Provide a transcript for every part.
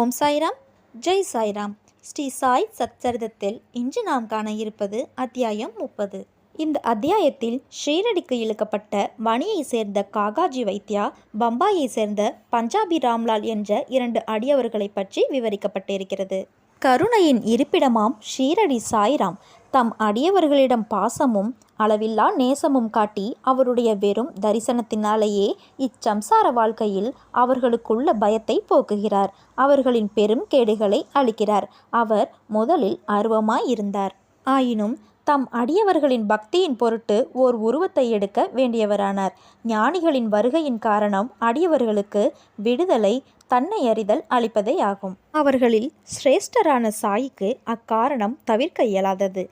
ஓம் சாய்ராம், ஜெய் சாய்ராம். ஸ்ரீ சாய் சச்சரிதத்தில் இன்று நாம் காண இருப்பது அத்தியாயம் 30. இந்த அத்தியாயத்தில் ஷீரடிக்கு இழுக்கப்பட்ட வணியை சேர்ந்த காகாஜி வைத்தியா, பம்பாயை சேர்ந்த பஞ்சாபி ராம்லால் என்ற 2 அடியவர்களை பற்றி விவரிக்கப்பட்டிருக்கிறது. கருணையின் இருப்பிடமாம் ஷீரடி சாய்ராம் தம் அடியவர்களிடம் பாசமும் அளவில்லா நேசமும் காட்டி அவருடைய வெறும் தரிசனத்தினாலேயே இச்சம்சார வாழ்க்கையில் அவர்களுக்குள்ள பயத்தை போக்குகிறார். அவர்களின் பெரும் கேடுகளை அளிக்கிறார். அவர் முதலில் ஆர்வமாயிருந்தார். ஆயினும் தம் அடியவர்களின் பக்தியின் பொருட்டு ஓர் உருவத்தை எடுக்க வேண்டியவரானார். ஞானிகளின் வருகையின் காரணம் அடியவர்களுக்கு விடுதலை, தன்னை அறிதல் அளிப்பதே ஆகும். அவர்களில் சிரேஷ்டரான சாயிக்கு அக்காரணம் தவிர்க்க இயலாதது.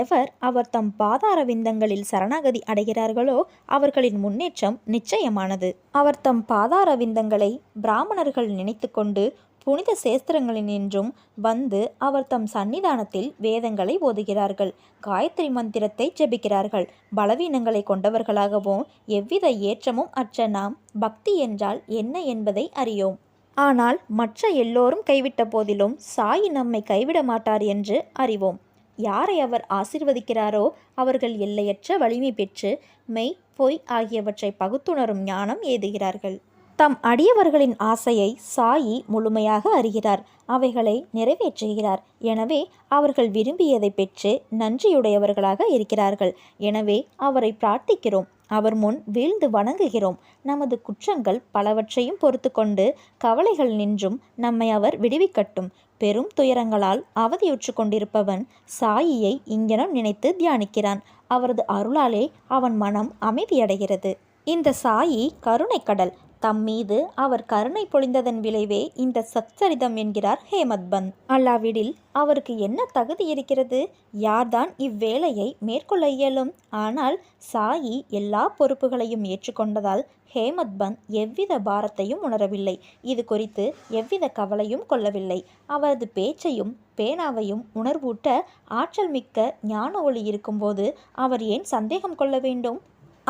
எவர் அவர் தம் பாதார விந்தங்களில் சரணாகதி அடைகிறார்களோ அவர்களின் முன்னேற்றம் நிச்சயமானது. அவர் தம் பாதார விந்தங்களை பிராமணர்கள் நினைத்து கொண்டு புனித சேஸ்திரங்களினின்றும் வந்து அவர் தம் சன்னிதானத்தில் வேதங்களை ஓதுகிறார்கள், காயத்ரி மந்திரத்தை ஜெபிக்கிறார்கள். பலவீனங்களை கொண்டவர்களாகவும் எவ்வித ஏற்றமும் அற்ற நாம் பக்தி என்றால் என்ன என்பதை அறியோம். ஆனால் மற்ற எல்லோரும் கைவிட்ட போதிலும் சாயி நம்மை கைவிட மாட்டார் என்று அறிவோம். யாரை அவர் ஆசீர்வதிக்கிறாரோ அவர்கள் எல்லையற்ற வலிமை பெற்று மெய், பொய் ஆகியவற்றை பகுத்துணரும் ஞானம் ஏதுகிறார்கள். தம் அடியவர்களின் ஆசையை சாயி முழுமையாக அறிகிறார், அவைகளை நிறைவேற்றுகிறார். எனவே அவர்கள் விரும்பியதை பெற்று நன்றியுடையவர்களாக இருக்கிறார்கள். எனவே அவரை பிரார்த்திக்கிறோம், அவர் முன் வீழ்ந்து வணங்குகிறோம். நமது குற்றங்கள் பலவற்றையும் பொறுத்து கொண்டு கவலைகள் நின்றும் நம்மை அவர் விடுவிக்கட்டும். பெரும் துயரங்களால் அவதியுற்று கொண்டிருப்பவன் சாயியை இங்கனம் நினைத்து தியானிக்கிறான். அவரது அருளாலே அவன் மனம் அமைதியடைகிறது. இந்த சாயி கருணை கடல். தம் மீது அவர் கருணை பொழிந்ததன் விளைவே இந்த சச்சரிதம் என்கிறார் ஹேமத்பந்த். அல்லாவிடில் அவருக்கு என்ன தகுதி இருக்கிறது? யார்தான் இவ்வேளையை மேற்கொள்ள இயலும்? ஆனால் சாயி எல்லா பொறுப்புகளையும் ஏற்றுக்கொண்டதால் ஹேமத்பந்த் எவ்வித பாரத்தையும் உணரவில்லை. இது குறித்து எவ்வித கவலையும் கொள்ளவில்லை. அவரது பேச்சையும் பேனாவையும் உணர்வூட்ட ஆற்றல் மிக்க ஞான ஒளி இருக்கும்போது அவர் ஏன் சந்தேகம் கொள்ள வேண்டும்?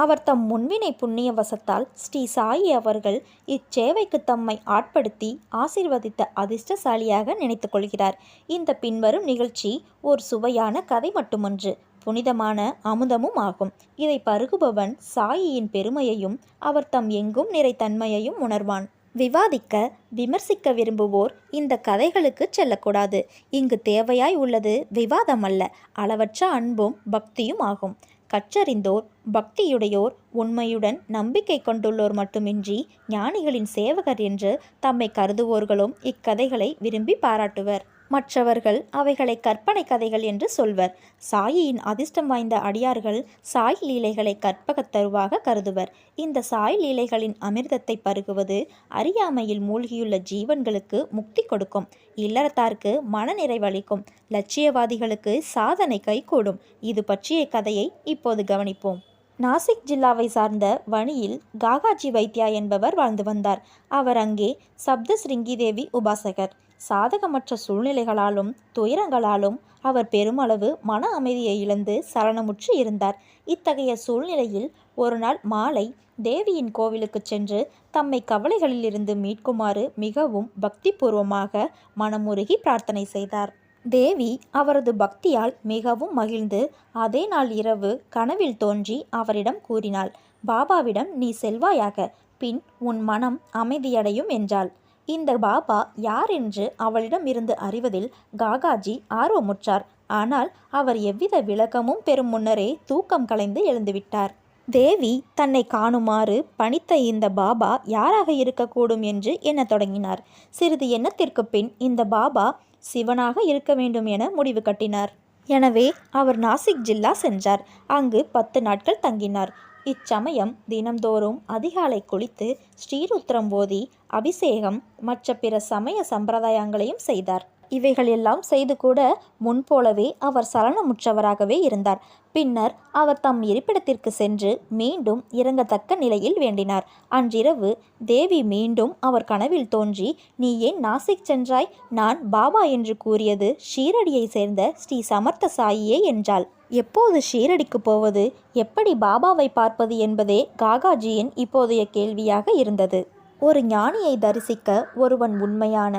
அவர் தம் முன்வினை புண்ணிய வசத்தால் ஸ்ரீ சாயி அவர்கள் இச்சேவைக்கு தம்மை ஆட்படுத்தி ஆசீர்வதித்த அதிர்ஷ்டசாலியாக நினைத்து கொள்கிறார். இந்த பின்வரும் நிகழ்ச்சி ஓர் சுவையான கதை மட்டுமன்று, புனிதமான அமுதமும் ஆகும். இதை பருகுபவன் சாயியின் பெருமையையும் அவர் தம் எங்கும் நிறைத்தன்மையையும் உணர்வான். விவாதிக்க, விமர்சிக்க விரும்புவோர் இந்த கதைகளுக்கு செல்லக்கூடாது. இங்கு தேவையாய் உள்ளது விவாதம் அல்ல, அளவற்ற அன்பும் பக்தியும் ஆகும். கற்றறிந்தோர், பக்தியுடையோர், உண்மையுடன் நம்பிக்கை கொண்டுள்ளோர் மட்டுமின்றி ஞானிகளின் சேவகர் என்று தம்மை கருதுவோர்களும் இக்கதைகளை விரும்பி பாராட்டுவர். மற்றவர்கள் அவைகளை கற்பனை கதைகள் என்று சொல்வர். சாயியின் அதிர்ஷ்டம் வாய்ந்த அடியார்கள் சாய் லீலைகளை கற்பகத்தருவாக கருதுவர். இந்த சாய் லீலைகளின் அமிர்தத்தை பருகுவது அறியாமையில் மூழ்கியுள்ள ஜீவன்களுக்கு முக்தி கொடுக்கும், இல்லறத்தாருக்கு மன நிறைவளிக்கும், லட்சியவாதிகளுக்கு சாதனை கைகூடும். இது பற்றிய கதையை இப்போது கவனிப்போம். நாசிக் ஜில்லாவை சார்ந்த வணியில் காகாஜி வைத்தியா என்பவர் வாழ்ந்து வந்தார். அவர் அங்கே சப்த ஸ்ருங்கி தேவி உபாசகர். சாதகமற்ற சூழ்நிலைகளாலும் துயரங்களாலும் அவர் பெருமளவு மன அமைதியை இழந்து சலனமுற்று இருந்தார். இத்தகைய சூழ்நிலையில் ஒரு நாள் மாலை தேவியின் கோவிலுக்கு சென்று தம்மை கவலைகளிலிருந்து மீட்குமாறு மிகவும் பக்தி பூர்வமாக மனமுருகி பிரார்த்தனை செய்தார். தேவி அவரது பக்தியால் மிகவும் மகிழ்ந்து அதே நாள் இரவு கனவில் தோன்றி அவரிடம் கூறினாள், பாபாவிடம் நீ செல்வாயாக, பின் உன் மனம் அமைதியடையும் என்றாள். இந்த பாபா யார் என்று அவளிடம் இருந்து அறிவதில் காகாஜி ஆர்வமுற்றார். ஆனால் அவர் எவ்வித விளக்கமும் பெறும் முன்னரே தூக்கம் கலைந்து எழுந்துவிட்டார். தேவி தன்னை காணுமாறு பணித்த இந்த பாபா யாராக இருக்கக்கூடும் என்று எண்ணத் தொடங்கினார். சிறிது எண்ணத்திற்கு பின் இந்த பாபா சிவனாக இருக்க வேண்டும் என முடிவு கட்டினார். எனவே அவர் நாசிக் ஜில்லா சென்றார். அங்கு 10 நாட்கள் தங்கினார். இச்சமயம் தினம்தோறும் அதிகாலை குளித்து ஸ்ரீருத்ரம் ஓதி அபிஷேகம் மற்ற பிற சமய சம்பிரதாயங்களையும் செய்தார். இவைகள் எல்லாம் செய்து கூட முன்போலவே அவர் சலனமுற்றவராகவே இருந்தார். பின்னர் அவர் தம் இருப்பிடத்திற்கு சென்று மீண்டும் இறங்கத்தக்க நிலையில் வேண்டினார். அன்றிரவு தேவி மீண்டும் அவர் கனவில் தோன்றி, நீ ஏன் நாசிக் சென்றாய்? நான் பாபா என்று கூறியது ஷீரடியை சேர்ந்த ஸ்ரீ சமர்த்த சாயியே என்றாள். எப்போது ஷீரடிக்கு போவது, எப்படி பாபாவை பார்ப்பது என்பதே காகாஜியின் இப்போதைய கேள்வியாக இருந்தது. ஒரு ஞானியை தரிசிக்க ஒருவன் உண்மையான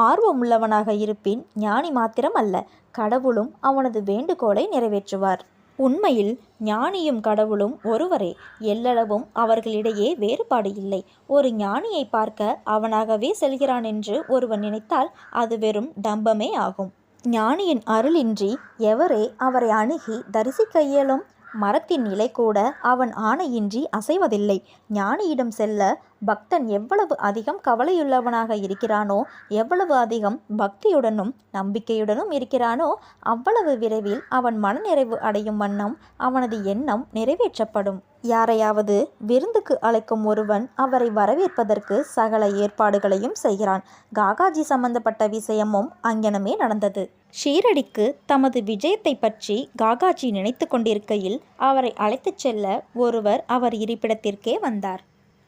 ஆர்வமுள்ளவனாக இருப்பின் ஞானி மாத்திரம் அல்ல, கடவுளும் அவனது வேண்டுகோளை நிறைவேற்றுவார். உண்மையில் ஞானியும் கடவுளும் ஒருவரே. எல்லளவும் அவர்களிடையே வேறுபாடு இல்லை. ஒரு ஞானியை பார்க்க அவனாகவே செல்கிறான் என்று ஒருவன் நினைத்தால் அது வெறும் டம்பமே ஆகும். ஞானியின் அருளின்றி எவரே அவரை அணுகி தரிசிக்க இயலும்? மரத்தின் இலை கூட அவன் ஆணையின்றி அசைவதில்லை. ஞானியிடம் செல்ல பக்தன் எவ்வளவு அதிகம் கவலையுள்ளவனாக இருக்கிறானோ, எவ்வளவு அதிகம் பக்தியுடனும் நம்பிக்கையுடனும் இருக்கிறானோ, அவ்வளவு விரைவில் அவன் மனநிறைவு அடையும் வண்ணம் அவனது எண்ணம் நிறைவேற்றப்படும். யாரையாவது விருந்துக்கு அழைக்கும் ஒருவன் அவரை வரவேற்பதற்கு சகல ஏற்பாடுகளையும் செய்கிறான். காகாஜி சம்பந்தப்பட்ட விஷயமும் அங்ஙனமே நடந்தது. ஷீரடிக்கு தமது விஜயத்தை பற்றி காகாஜி நினைத்து கொண்டிருக்கையில் அவரை அழைத்துச் செல்ல ஒருவர் அவர் இருப்பிடத்திற்கே வந்தார்.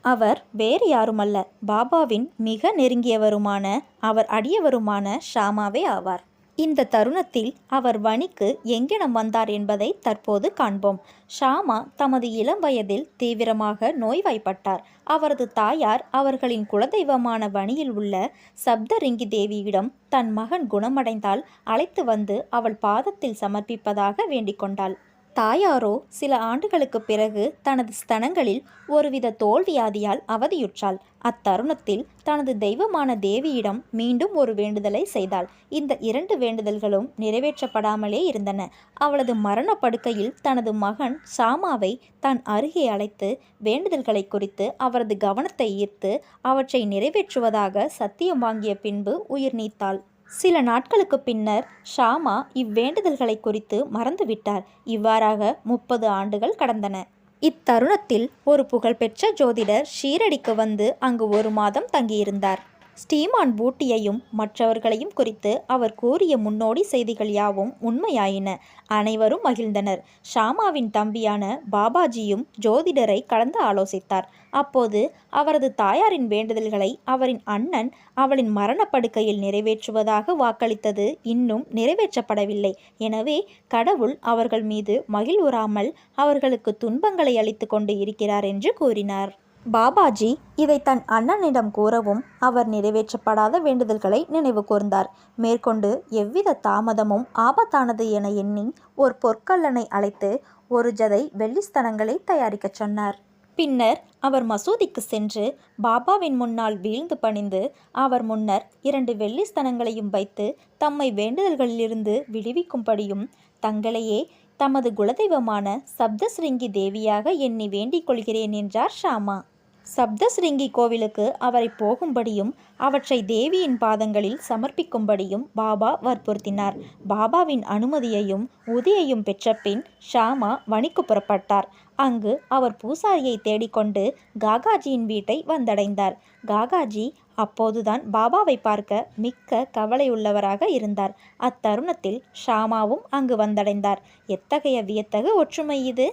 அவர் வேறு யாருமல்ல, பாபாவின் மிக நெருங்கியவருமான அவர் அடியவருமான ஷாமாவே ஆவார். இந்த தருணத்தில் அவர் வணிக்கு எங்கினம் வந்தார் என்பதை தற்போது காண்போம். ஷாமா தமது இளம் வயதில் தீவிரமாக நோய்வாய்ப்பட்டார். அவரது தாயார் அவர்களின் குலதெய்வமான வணியில் உள்ள சப்தரிங்கி தேவியிடம் தன் மகன் குணமடைந்தால் அழைத்து வந்து அவள் பாதத்தில் சமர்ப்பிப்பதாக வேண்டிக் கொண்டாள். தாயாரோ சில ஆண்டுகளுக்கு பிறகு தனது ஸ்தனங்களில் ஒருவித தோல்வியாதியால் அவதியுற்றாள். அத்தருணத்தில் தனது தெய்வமான தேவியிடம் மீண்டும் ஒரு வேண்டுதலை செய்தாள். இந்த 2 வேண்டுதல்களும் நிறைவேற்றப்படாமலே இருந்தன. அவளது மரண படுக்கையில் தனது மகன் ஷாமாவை தான் அருகே அழைத்து வேண்டுதல்களை குறித்து அவரது கவனத்தை ஈர்த்து அவற்றை நிறைவேற்றுவதாக சத்தியம் வாங்கிய பின்பு உயிர் நீத்தாள். சில நாட்களுக்கு பின்னர் ஷாமா இவ்வேண்டுதல்களை குறித்து மறந்துவிட்டார். இவ்வாறாக 30 ஆண்டுகள் கடந்தன. இத்தருணத்தில் ஒரு புகழ்பெற்ற ஜோதிடர் ஷீரடிக்கு வந்து அங்கு 1 மாதம் தங்கியிருந்தார். ஸ்ரீமான் பூட்டியையும் மற்றவர்களையும் குறித்து அவர் கூறிய முன்னோடி செய்திகள் யாவும் உண்மையாயின. அனைவரும் மகிழ்ந்தனர். ஷாமாவின் தம்பியான பாபாஜியும் ஜோதிடரை கலந்து ஆலோசித்தார். அப்போது அவரது தாயாரின் வேண்டுதல்களை அவரின் அண்ணன் அவளின் மரணப்படுக்கையில் நிறைவேற்றுவதாக வாக்களித்தது இன்னும் நிறைவேற்றப்படவில்லை. எனவே கடவுள் அவர்கள் மீது மகிழ்வுறாமல் அவர்களுக்கு துன்பங்களை அளித்து கொண்டு இருக்கிறார் என்று கூறினார். பாபாஜி இதை தன் அண்ணனிடம் கூறவும் அவர் நிறைவேற்றப்படாத வேண்டுதல்களை நினைவு கூர்ந்தார். மேற்கொண்டு எவ்வித தாமதமும் ஆபத்தானது என எண்ணி ஒரு பொற்கல்லனை அழைத்து 1 ஜதை வெள்ளிஸ்தனங்களை தயாரிக்கச் சொன்னார். பின்னர் அவர் மசூதிக்கு சென்று பாபாவின் முன்னால் வீழ்ந்து பணிந்து அவர் முன்னர் 2 வெள்ளிஸ்தனங்களையும் வைத்து தம்மை வேண்டுதல்களிலிருந்து விடுவிக்கும்படியும் தங்களையே தமது குலதெய்வமான சப்தஸ்ரிங்கி தேவியாக எண்ணி வேண்டிக் கொள்கிறேன் என்றார் ஷாமா. சப்தஸ்ரிங்கி கோவிலுக்கு அவரை போகும்படியும் அவற்றை தேவியின் பாதங்களில் சமர்ப்பிக்கும்படியும் பாபா வற்புறுத்தினார். பாபாவின் அனுமதியையும் உதியையும் பெற்ற பின் ஷாமா வணிக்கு புறப்பட்டார். அங்கு அவர் பூசாரியை தேடிக்கொண்டு காகாஜியின் வீட்டை வந்தடைந்தார். காகாஜி அப்போதுதான் பாபாவை பார்க்க மிக்க கவலையுள்ளவராக இருந்தார். அத்தருணத்தில் ஷாமாவும் அங்கு வந்தடைந்தார். எத்தகைய வியத்தகு ஒற்றுமை இது!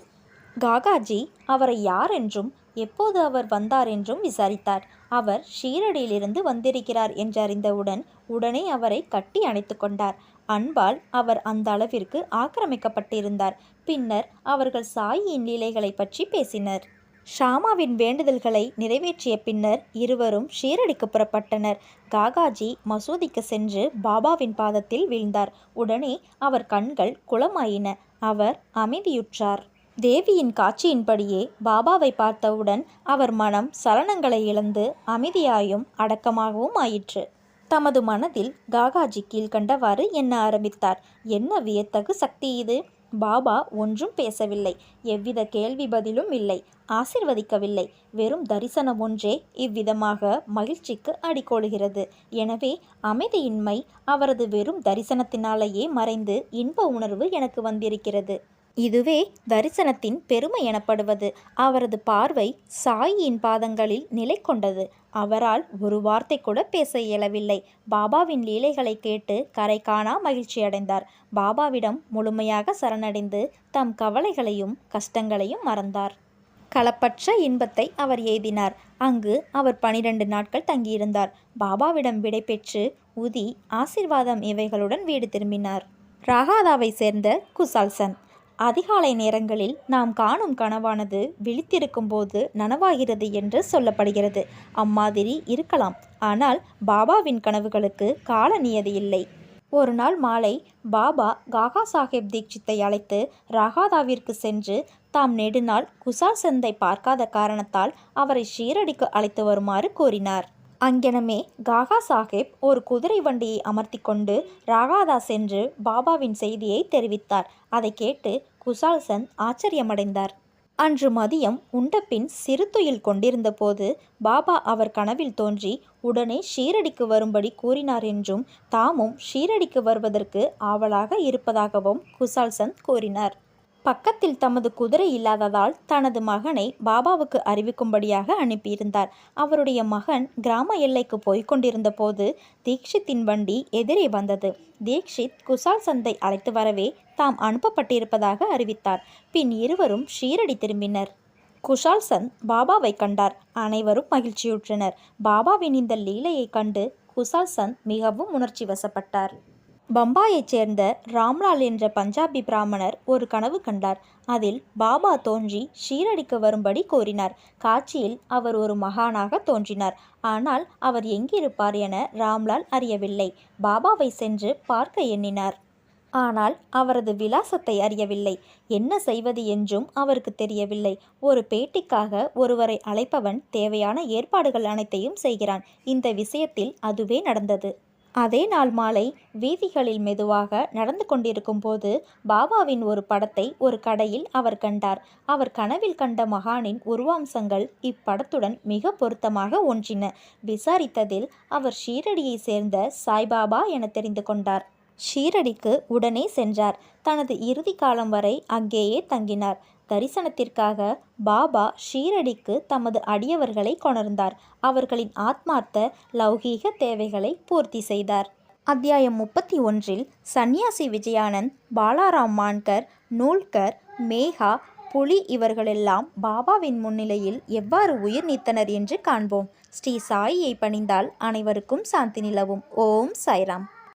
காகாஜி அவரை யார் என்றும் எப்போது அவர் வந்தார் என்றும் விசாரித்தார். அவர் ஷீரடியிலிருந்து வந்திருக்கிறார் என்றறிந்தவுடன் உடனே அவரை கட்டி அணைத்து கொண்டார். அன்பால் அவர் அந்த அளவிற்கு ஆக்கிரமிக்கப்பட்டிருந்தார். பின்னர் அவர்கள் சாயியின் லீலைகளை பற்றி பேசினர். ஷாமாவின் வேண்டுதல்களை நிறைவேற்றிய பின்னர் இருவரும் ஷீரடிக்கு புறப்பட்டனர். காகாஜி மசூதிக்கு சென்று பாபாவின் பாதத்தில் வீழ்ந்தார். உடனே அவர் கண்கள் குளமாயின. அவர் அமைதியுற்றார். தேவியின் காட்சியின்படியே பாபாவை பார்த்தவுடன் அவர் மனம் சலனங்களை இழந்து அமைதியாயும் அடக்கமாகவும் ஆயிற்று. தமது மனதில் காகாஜி கீழ்கண்டவாறு எண்ண ஆரம்பித்தார். என்ன வியத்தகு சக்தி இது! பாபா ஒன்றும் பேசவில்லை, எவ்வித கேள்வி பதிலும் இல்லை, ஆசிர்வதிக்கவில்லை. வெறும் தரிசனம் ஒன்றே இவ்விதமாக மகிழ்ச்சிக்கு அடிகோலுகிறது. எனவே அமைதியின்மை அவரது வெறும் தரிசனத்தினாலேயே மறைந்து இன்ப உணர்வு எனக்கு வந்திருக்கிறது. இதுவே தரிசனத்தின் பெருமை எனப்படுவது. அவரது பார்வை சாயியின் பாதங்களில் நிலை கொண்டது. அவரால் ஒரு வார்த்தை கூட பேச இயலவில்லை. பாபாவின் லீலைகளை கேட்டு கரை காணா மகிழ்ச்சி அடைந்தார். பாபாவிடம் முழுமையாக சரணடைந்து தம் கவலைகளையும் கஷ்டங்களையும் மறந்தார். களப்பற்ற இன்பத்தை அவர் எய்தினார். அங்கு அவர் 12 நாட்கள் தங்கியிருந்தார். பாபாவிடம் விடை பெற்று உதி ஆசிர்வாதம் இவைகளுடன் வீடு திரும்பினார். ராகாதாவை சேர்ந்த குசால்சன் அதிகாலை நேரங்களில் நாம் காணும் கனவானது விழித்திருக்கும் போது நனவாகிறது என்று சொல்லப்படுகிறது. அம்மாதிரி இருக்கலாம். ஆனால் பாபாவின் கனவுகளுக்கு கால நியதி இல்லை. ஒரு நாள் மாலை பாபா காகா சாஹேப் தீக்ஷித்தை அழைத்து ராகாதாவிற்கு சென்று தாம் நெடுநாள் குசால் சந்தை பார்க்காத காரணத்தால் அவரை ஷீரடிக்கு அழைத்து வருமாறு கூறினார். அங்கெனமே காகா சாஹேப் ஒரு குதிரை வண்டியை அமர்த்தி கொண்டு ராகாதா சென்று பாபாவின் செய்தியை தெரிவித்தார். அதை கேட்டு குசால் சந்த் ஆச்சரியமடைந்தார். அன்று மதியம் உண்டபின் சிறு துயில் கொண்டிருந்த போது பாபா அவர் கனவில் தோன்றி உடனே ஷீரடிக்கு வரும்படி கூறினார் என்றும் தாமும் ஷீரடிக்கு வருவதற்கு ஆவலாக இருப்பதாகவும் குசால் சந்த் கூறினார். பக்கத்தில் தமது குதிரை இல்லாததால் தனது மகனை பாபாவுக்கு அறிவிக்கும்படியாக அனுப்பியிருந்தார். அவருடைய மகன் கிராம எல்லைக்கு போய்கொண்டிருந்த போது தீக்ஷித்தின் வண்டி எதிரே வந்தது. தீக்ஷித் குசால் சந்தை அழைத்து வரவே தாம் அனுப்பப்பட்டிருப்பதாக அறிவித்தார். பின் இருவரும் ஷீரடி திரும்பினர். குஷால் சந்த் பாபாவை கண்டார். அனைவரும் மகிழ்ச்சியுற்றனர். பாபாவின் இந்த லீலையை கண்டு குஷால் சந்த் மிகவும் உணர்ச்சி வசப்பட்டார். பம்பாயைச் சேர்ந்த ராம்லால் என்ற பஞ்சாபி பிராமணர் ஒரு கனவு கண்டார். அதில் பாபா தோன்றி ஷீரடிக்கு வரும்படி கூறினார். காட்சியில் அவர் ஒரு மகானாக தோன்றினார். ஆனால் அவர் எங்கிருப்பார் என ராம்லால் அறியவில்லை. பாபாவை சென்று பார்க்க எண்ணினார். ஆனால் அவரது விலாசத்தை அறியவில்லை. என்ன செய்வது என்றும் அவருக்கு தெரியவில்லை. ஒரு பேட்டிக்காக ஒருவரை அழைப்பவன் தேவையான ஏற்பாடுகள் அனைத்தையும் செய்கிறான். இந்த விஷயத்தில் அதுவே நடந்தது. அதே நாள் மாலை வீதிகளில் மெதுவாக நடந்து கொண்டிருக்கும் போது பாபாவின் ஒரு படத்தை ஒரு கடையில் அவர் கண்டார். அவர் கனவில் கண்ட மகானின் உருவாம்சங்கள் இப்படத்துடன் மிக பொருத்தமாக ஒன்றின. விசாரித்ததில் அவர் ஷீரடியை சேர்ந்த சாய்பாபா என தெரிந்து கொண்டார். ஷீரடிக்கு உடனே சென்றார். தனது இறுதி காலம் வரை அங்கேயே தங்கினார். தரிசனத்திற்காக பாபா ஷீரடிக்கு தமது அடியவர்களை கொணர்ந்தார். அவர்களின் ஆத்மார்த்த லௌகீக தேவைகளை பூர்த்தி செய்தார். அத்தியாயம் 31 சன்னியாசி விஜயானந்த், பாலாராம் மான்கர், நூல்கர், மேகா, புலி இவர்களெல்லாம் பாபாவின் முன்னிலையில் எவ்வாறு உயிர் நீத்தனர் என்று காண்போம். ஸ்ரீ சாயியை பணிந்தால் அனைவருக்கும் சாந்தி நிலவும். ஓம் சாய்ராம்.